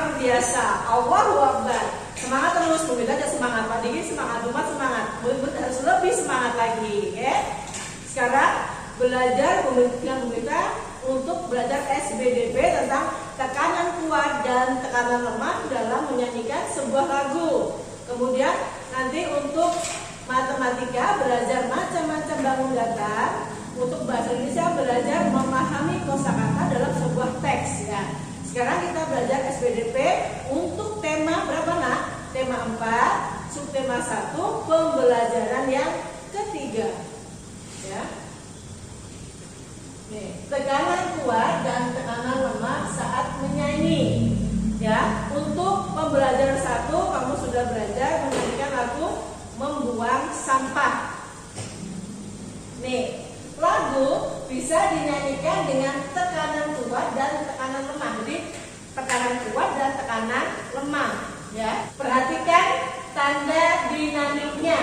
semangat biasa. Allahu Akbar. Semangat terus, Bunda aja semangat. Pak Diki semangat, Bunda semangat. Bunda harus lebih semangat lagi, ya. Sekarang belajar pemerintah untuk belajar SBDP tentang tekanan kuat dan tekanan lemah dalam menyanyikan sebuah lagu. Kemudian nanti untuk matematika belajar macam-macam bangun datar. Untuk bahasa Indonesia belajar memahami kosakata dalam sebuah teks, ya. Sekarang kita belajar SBDP untuk tema berapa, Nak? Tema 4, subtema 1, pembelajaran yang ketiga. Ya. Nih, tekanan kuat dan tekanan lemah saat menyanyi. Ya, untuk pembelajaran 1 kamu sudah belajar menyanyikan lagu Membuang Sampah. Nih, lagu bisa dinyanyikan dengan tekanan kuat dan tekanan lemah. Jadi tekanan kuat dan tekanan lemah, ya. Perhatikan tanda dinamiknya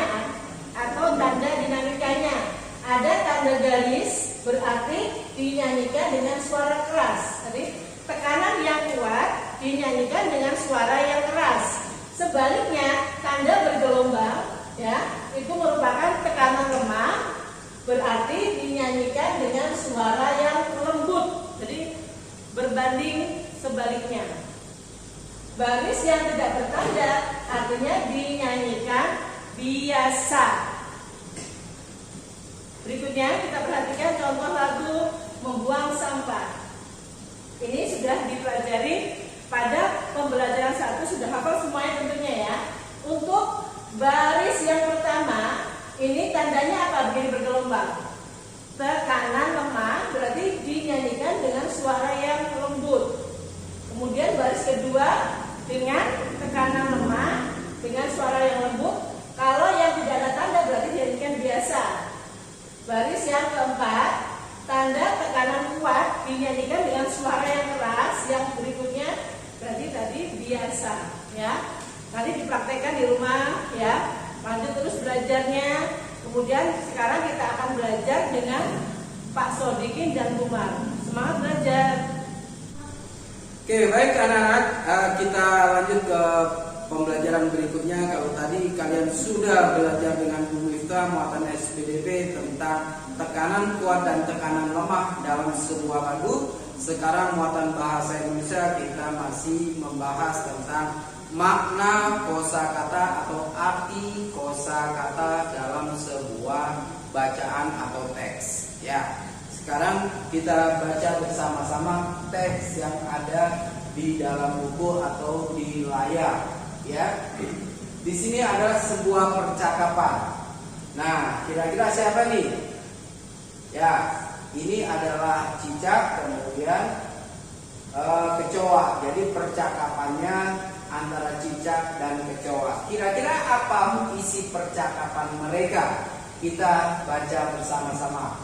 atau tanda dinamikanya. Ada tanda garis berarti dinyanyikan dengan suara keras. Jadi tekanan yang kuat dinyanyikan dengan suara yang keras. Sebaliknya tanda bergelombang, ya, itu merupakan tekanan lemah. Berarti dinyanyikan dengan suara yang lembut. Jadi berbanding sebaliknya. Baris yang tidak bertanda artinya dinyanyikan biasa. Berikutnya kita perhatikan contoh lagu Membuang Sampah. Ini sudah dipelajari pada pembelajaran 1, sudah hafal semuanya tentunya, ya. Untuk baris yang pertama ini tandanya apa? Begini bergelombang. Tekanan lemah berarti dinyanyikan dengan suara yang lembut. Kemudian baris kedua dengan tekanan lemah dengan suara yang lembut. Kalau yang tidak ada tanda berarti dinyanyikan biasa. Baris yang keempat, tanda tekanan kuat dinyanyikan dengan suara yang keras. Yang berikutnya berarti tadi biasa, ya. Nanti dipraktekkan di rumah, ya. Lanjut terus belajarnya. Kemudian sekarang kita akan belajar dengan Pak Sodikin dan Umar. Semangat belajar. Oke, baik anak-anak, kita lanjut ke pembelajaran berikutnya. Kalau tadi kalian sudah belajar dengan Bu Miftah muatan SBDP tentang tekanan kuat dan tekanan lemah dalam sebuah lagu. Sekarang muatan bahasa Indonesia kita masih membahas tentang makna kosakata atau arti kosakata dalam sebuah bacaan atau teks, ya. Sekarang kita baca bersama-sama teks yang ada di dalam buku atau di layar, ya. Di sini ada sebuah percakapan. Nah, kira-kira siapa nih? Ya, ini adalah cicak, kemudian kecoa. Jadi percakapannya antara cicak dan kecoa. Kira-kira apa isi percakapan mereka? Kita baca bersama-sama.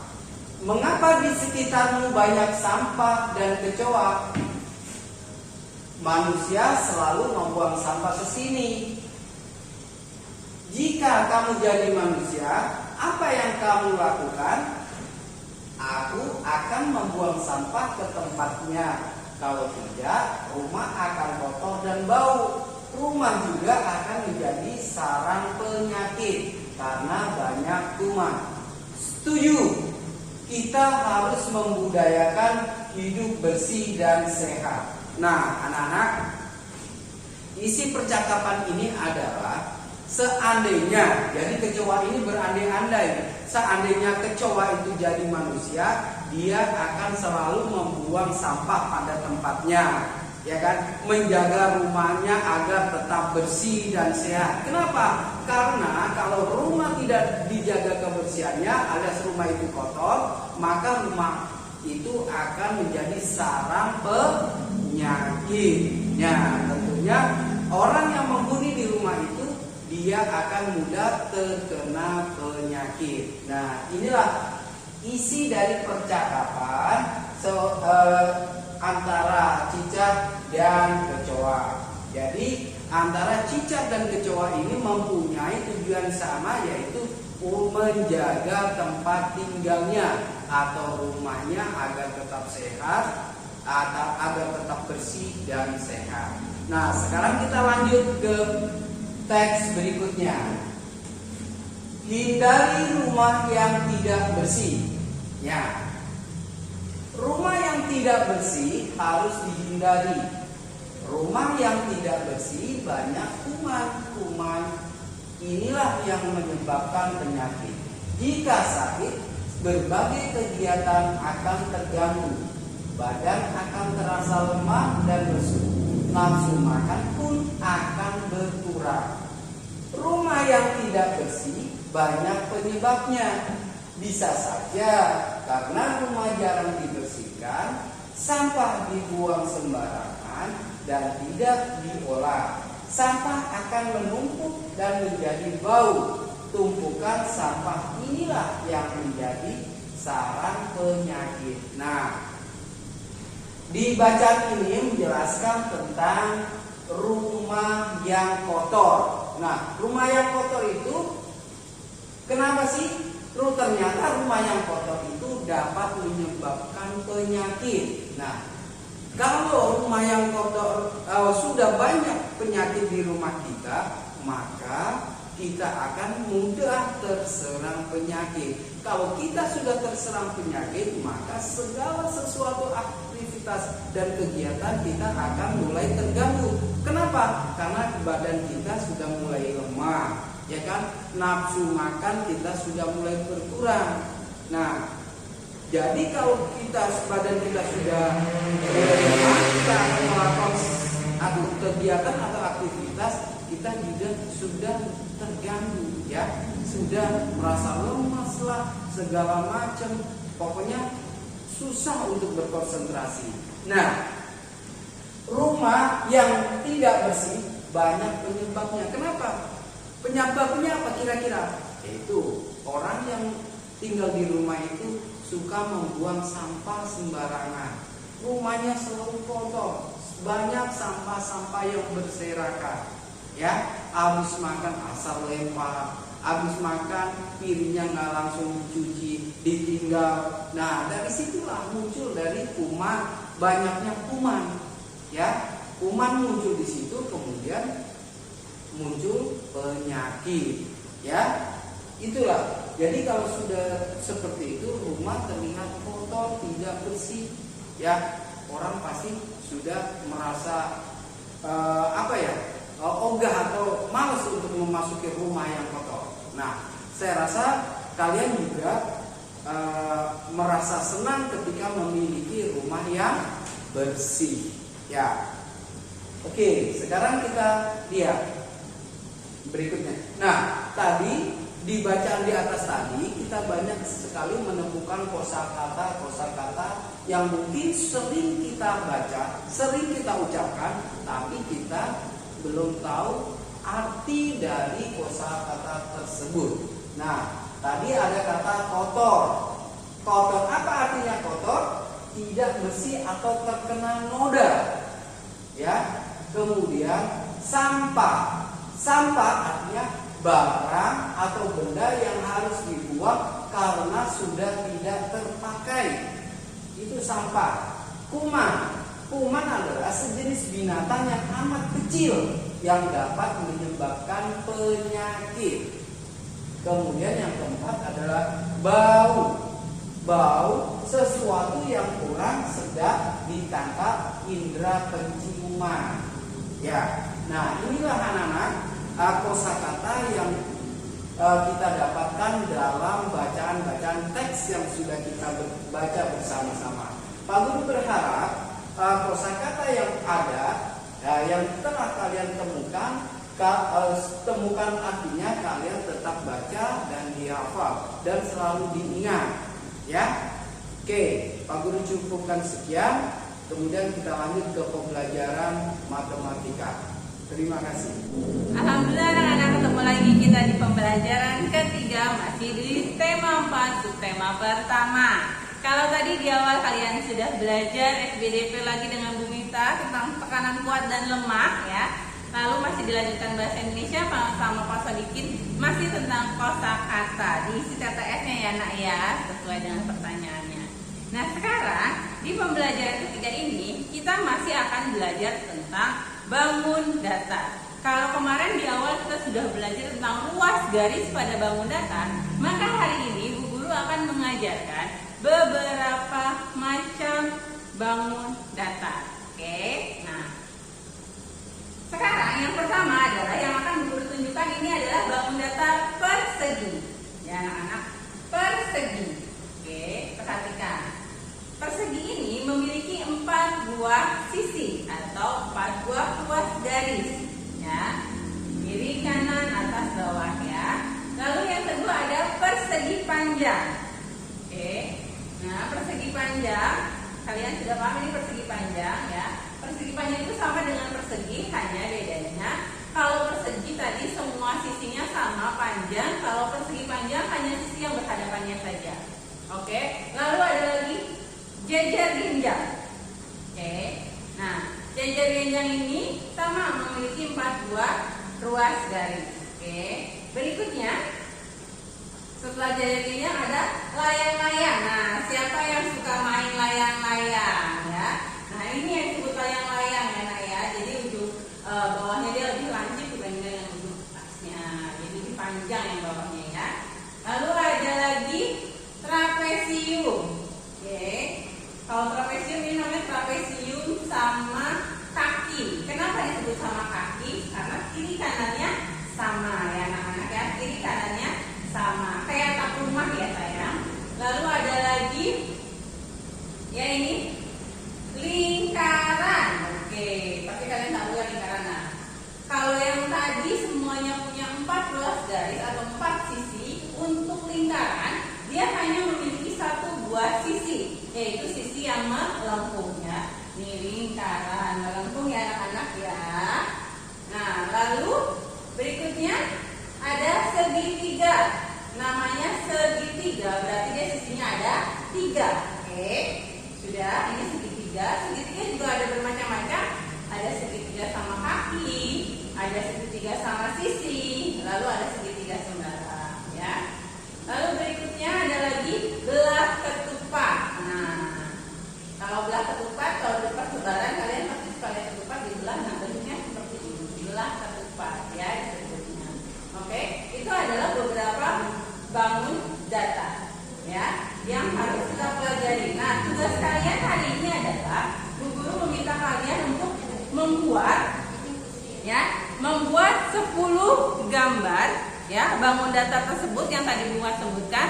Mengapa di sekitarmu banyak sampah dan kecoa? Manusia selalu membuang sampah ke sini. Jika kamu jadi manusia, apa yang kamu lakukan? Aku akan membuang sampah ke tempatnya. Kalau tidak, rumah akan kotor dan bau. Rumah juga akan menjadi sarang penyakit karena banyak kuman. Setuju? Kita harus membudayakan hidup bersih dan sehat. Nah, anak-anak, isi percakapan ini adalah seandainya, jadi kecoa ini berandai-andai, seandainya kecoa itu jadi manusia, dia akan selalu membuang sampah pada tempatnya, ya kan, menjaga rumahnya agar tetap bersih dan sehat. Kenapa? Karena kalau rumah tidak dijaga kebersihannya, alias rumah itu kotor, maka rumah itu akan menjadi sarang penyakitnya. Tentunya orang yang menghuni di rumah itu dia akan mudah terkena penyakit. Nah, inilah isi dari percakapan antara cicak dan kecoa. Jadi antara cicak dan kecoa ini mempunyai tujuan sama, yaitu menjaga tempat tinggalnya atau rumahnya agar tetap sehat, agar tetap bersih dan sehat. Nah, sekarang kita lanjut ke teks berikutnya. Hindari rumah yang tidak bersih. Ya, rumah yang tidak bersih harus dihindari. Rumah yang tidak bersih banyak kuman. Inilah yang menyebabkan penyakit. Jika sakit, berbagai kegiatan akan terganggu. Badan akan terasa lemah dan lesu. Nafsu makan pun akan berkurang. Rumah yang tidak bersih banyak penyebabnya. Bisa saja karena rumah jarang dibersihkan, sampah dibuang sembarangan dan tidak diolah. Sampah akan menumpuk dan menjadi bau. Tumpukan sampah inilah yang menjadi sarang penyakit. Nah, di bacaan ini menjelaskan tentang rumah yang kotor. Nah, rumah yang kotor itu kenapa sih? Ternyata rumah yang kotor itu dapat menyebabkan penyakit. Nah, kalau rumah yang kotor sudah banyak penyakit di rumah kita, maka kita akan mudah terserang penyakit. Kalau kita sudah terserang penyakit, maka segala sesuatu aktivitas dan kegiatan kita akan mulai terganggu. Kenapa? Karena badan kita sudah mulai lemah, ya kan? Nafsu makan kita sudah mulai berkurang. Nah, jadi kalau badan kita sudah mulai lemah, kita akan melakukan kegiatan atau aktivitas kita juga sudah terganggu, ya, sudah merasa lemas lah, segala macam, pokoknya susah untuk berkonsentrasi. Nah, rumah yang tidak bersih banyak penyebabnya. Kenapa? Penyebabnya apa kira-kira? Yaitu orang yang tinggal di rumah itu suka membuang sampah sembarangan. Rumahnya selalu kotor, banyak sampah-sampah yang berserakan. Ya, habis makan asal lempar, habis makan piringnya nggak langsung dicuci, ditinggal. Nah, dari situlah muncul dari kuman, banyaknya kuman. Ya, kuman muncul di situ, kemudian muncul penyakit. Ya, itulah. Jadi kalau sudah seperti itu, rumah terlihat kotor, tidak bersih, ya, orang pasti sudah merasa ogah atau malas untuk memasuki rumah yang kotor. Nah, saya rasa kalian juga merasa senang ketika memiliki rumah yang bersih. Ya, oke. Sekarang kita lihat berikutnya. Nah, tadi di bacaan di atas tadi kita banyak sekali menemukan kosakata yang mungkin sering kita baca, sering kita ucapkan, tapi kita belum tahu arti dari kosakata tersebut. Nah, tadi ada kata kotor. Kotor apa artinya kotor? Tidak bersih atau terkena noda. Ya. Kemudian sampah. Sampah artinya barang atau benda yang harus dibuang karena sudah tidak terpakai. Itu sampah. Kuman. Kuman adalah sejenis binatang yang amat kecil yang dapat menyebabkan penyakit. Kemudian yang keempat adalah bau. Bau sesuatu yang kurang sedap ditangkap indera penciuman. Ya, nah inilah anak-anak kosakata yang kita dapatkan dalam bacaan-bacaan teks yang sudah kita baca bersama-sama. Pak Guru berharap kosakata yang ada, yang telah kalian temukan artinya kalian tetap baca dan dihafal dan selalu diingat, ya. Oke, Pak Guru cukupkan sekian. Kemudian kita lanjut ke pembelajaran matematika. Terima kasih. Alhamdulillah anak-anak, ketemu lagi kita di pembelajaran ketiga, masih di tema 4 subtema pertama. Kalau tadi di awal kalian sudah belajar SBDP lagi dengan Bu Mita tentang tekanan kuat dan lemah, ya. Lalu masih dilanjutkan bahasa Indonesia sama Pak Sodikin, masih tentang kosakata. Diisi TTS-nya ya nak ya, sesuai dengan pertanyaannya. Nah sekarang di pembelajaran ketiga ini kita masih akan belajar tentang bangun datar. Kalau kemarin di awal kita sudah belajar tentang ruas garis pada bangun datar, maka hari ini Bu Guru akan mengajarkan beberapa macam bangun datar. Oke, nah sekarang yang pertama adalah yang akan Bu Guru tunjukkan ini adalah bangun datar persegi. Ya anak-anak, persegi. Oke, perhatikan. Persegi ini memiliki 4 buah sisi atau 4 buah ruas garis. Ya, kiri, kanan, atas, bawah ya. Lalu yang kedua ada persegi panjang. Oke, nah persegi panjang, kalian sudah paham ini persegi panjang ya. Persegi panjang itu sama dengan persegi, hanya bedanya kalau persegi tadi semua sisinya sama panjang, kalau persegi panjang hanya sisi yang berhadapannya saja. Oke, lalu ada lagi jejer genjang. Oke, nah jejer genjang ini sama memiliki 4 buah ruas garis. Oke, berikutnya setelah jejer genjang ada layang-layang. Nah, siapa yang suka main layang-layang ya? Nah, ini yang disebut layang-layang ya, Nak ya. Jadi ujung bawahnya dia lebih lancip dibandingkan yang ujung atasnya. Jadi lebih panjang yang bawahnya ya. Lalu ada lagi trapesium. Oke. Kalau trapesium ini namanya trapesium sama kaki. Kenapa disebut sama kaki? Karena kiri kanannya sama ya anak-anak ya. Kiri kanannya sama. Kayak tak rumah ya sayang. Lalu ada lagi ya ini lingkaran. Oke, pasti kalian tahu ya lingkaran. Nah, kalau yang tadi semuanya punya 4 ruas garis atau 4 sisi, untuk lingkaran dia hanya memiliki 1 buah sisi, yaitu sisi yang melengkung ya. Ini lingkaran melengkung ya anak-anak ya. Nah, lalu berikutnya ada segitiga. Namanya segitiga, berarti dia sisinya ada 3. Oke, sudah, ini segitiga. Segitiga juga ada bermacam-macam. Ada segitiga sama kaki, ada segitiga sama sisi, lalu ada segitiga sembarang ya. Lalu berikutnya ada lagi belah ketupat. Nah, kalau belah ketupat, kalau di persebaran kalian pasti suka lihat ketupat dibelah, nah bentuknya seperti ini, belah ketupat ya disebutnya. Oke, itu adalah beberapa bangun datar ya yang harus kita pelajari. Nah, tugas kalian hari ini adalah Bu Guru meminta kalian untuk membuat 10 gambar ya bangun datar tersebut yang tadi Bu sebutkan: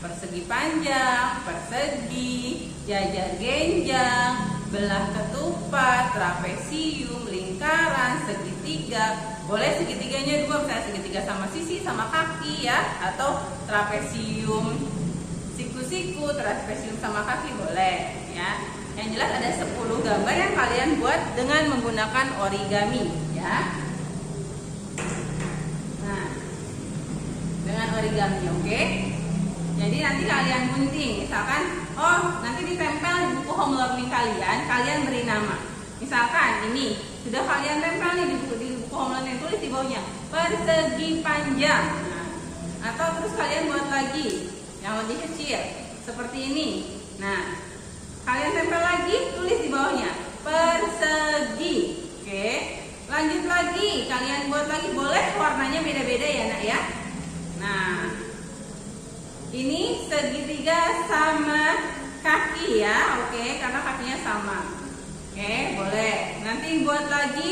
persegi panjang, persegi, jajar genjang, belah ketupat, trapesium, lingkaran, segitiga. Boleh segitiganya 2, misalnya segitiga sama sisi sama kaki ya, atau trapesium siku-siku, trapesium sama kaki boleh ya. Yang jelas ada 10 gambar yang kalian buat dengan menggunakan origami ya. Nah, dengan origami, oke? Jadi nanti kalian gunting, misalkan, nanti ditempel di buku home learning kalian beri nama. Misalkan ini sudah kalian tempel nih di buku home learning, tulis di bawahnya persegi panjang. Nah, atau terus kalian buat lagi yang lebih kecil seperti ini. Nah, kalian tempel lagi, tulis di bawahnya persegi. Oke, lanjut lagi, kalian buat lagi, boleh warnanya beda-beda ya nak ya. Nah, ini segitiga sama kaki ya, oke, karena kakinya sama. Oke, boleh. Nanti buat lagi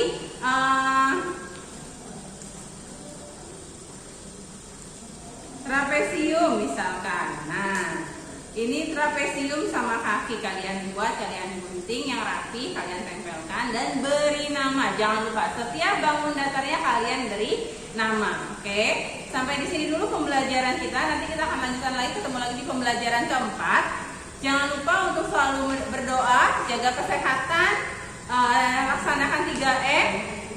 trapesium misalkan. Nah, ini trapesium sama kaki kalian buat, kalian gunting yang rapi, kalian tempelkan dan beri nama. Jangan lupa setiap bangun datarnya kalian beri nama. Oke, sampai di sini dulu pembelajaran kita. Nanti kita akan lanjutkan lagi, ketemu lagi di pembelajaran keempat. Jangan lupa untuk selalu berdoa, jaga kesehatan, laksanakan 3M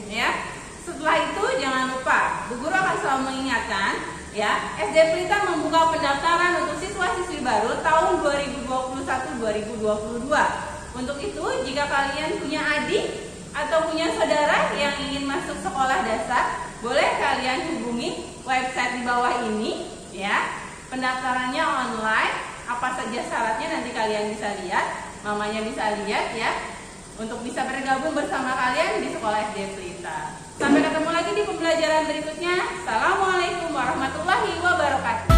ya. Setelah itu jangan lupa, Bu Guru akan selalu mengingatkan ya, SD Pelita membuka pendaftaran untuk siswa-siswi baru tahun 2021-2022. Untuk itu, jika kalian punya adik atau punya saudara yang ingin masuk sekolah dasar, boleh kalian hubungi website di bawah ini ya. Pendaftarannya online, apa saja syaratnya nanti kalian bisa lihat. mamanya bisa lihat ya, untuk bisa bergabung bersama kalian di Sekolah SD Pelita. Sampai ketemu lagi di pembelajaran berikutnya. Assalamualaikum warahmatullahi wabarakatuh.